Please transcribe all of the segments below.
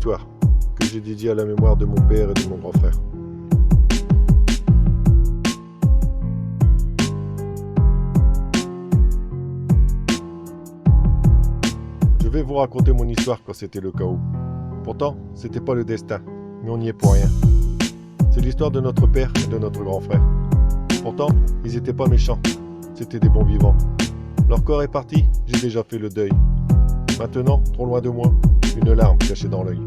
histoire que j'ai dédiée à la mémoire de mon père et de mon grand frère. Je vais vous raconter mon histoire quand c'était le chaos. Pourtant, c'était pas le destin, mais on n'y est pour rien. C'est l'histoire de notre père et de notre grand frère. Pourtant, ils étaient pas méchants, c'était des bons vivants. Leur corps est parti, j'ai déjà fait le deuil. Maintenant, trop loin de moi, une larme cachée dans l'œil.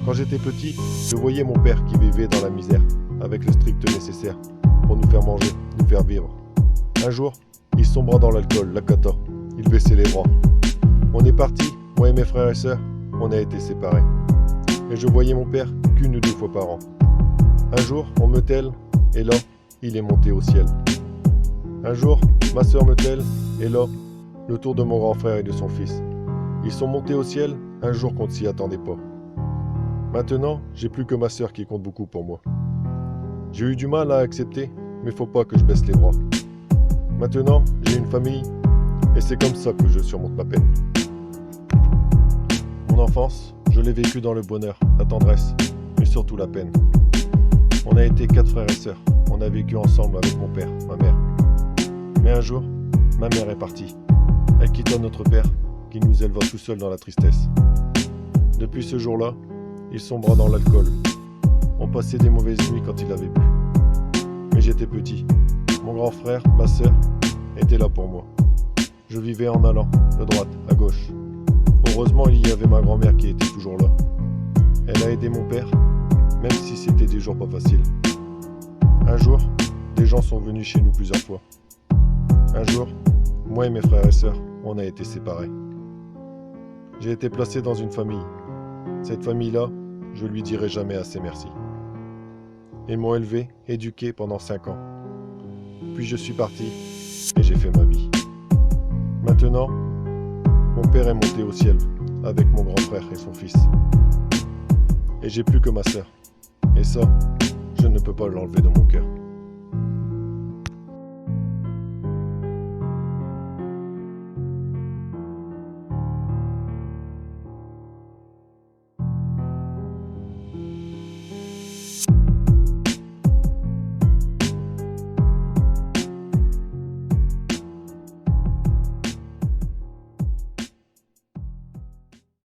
Quand j'étais petit, je voyais mon père qui vivait dans la misère, avec le strict nécessaire, pour nous faire manger, nous faire vivre. Un jour, il sombra dans l'alcool, la cata, il baissait les bras. On est parti, moi et mes frères et sœurs, on a été séparés. Et je voyais mon père qu'une ou deux fois par an. Un jour, on me telle, et là, il est monté au ciel. Un jour, ma sœur me telle, et là, le tour de mon grand frère et de son fils. Ils sont montés au ciel un jour qu'on ne s'y attendait pas. Maintenant, j'ai plus que ma sœur qui compte beaucoup pour moi. J'ai eu du mal à accepter, mais faut pas que je baisse les bras. Maintenant, j'ai une famille, et c'est comme ça que je surmonte ma peine. Mon enfance, je l'ai vécue dans le bonheur, la tendresse, mais surtout la peine. On a été 4 frères et sœurs. On a vécu ensemble avec mon père, ma mère. Mais un jour, ma mère est partie. Elle quitta notre père, qui nous éleva tout seul dans la tristesse. Depuis ce jour-là, il sombra dans l'alcool. On passait des mauvaises nuits quand il avait bu. Mais j'étais petit. Mon grand frère, ma sœur, étaient là pour moi. Je vivais en allant, de droite à gauche. Heureusement, il y avait ma grand-mère qui était toujours là. Elle a aidé mon père, même si c'était des jours pas faciles. Un jour, des gens sont venus chez nous plusieurs fois. Un jour, moi et mes frères et sœurs, on a été séparés. J'ai été placé dans une famille. Cette famille-là, je lui dirai jamais assez merci. Ils m'ont élevé, éduqué pendant 5 ans. Puis je suis parti et j'ai fait ma vie. Maintenant, mon père est monté au ciel avec mon grand frère et son fils. Et j'ai plus que ma sœur. Et ça, je ne peux pas l'enlever de mon cœur.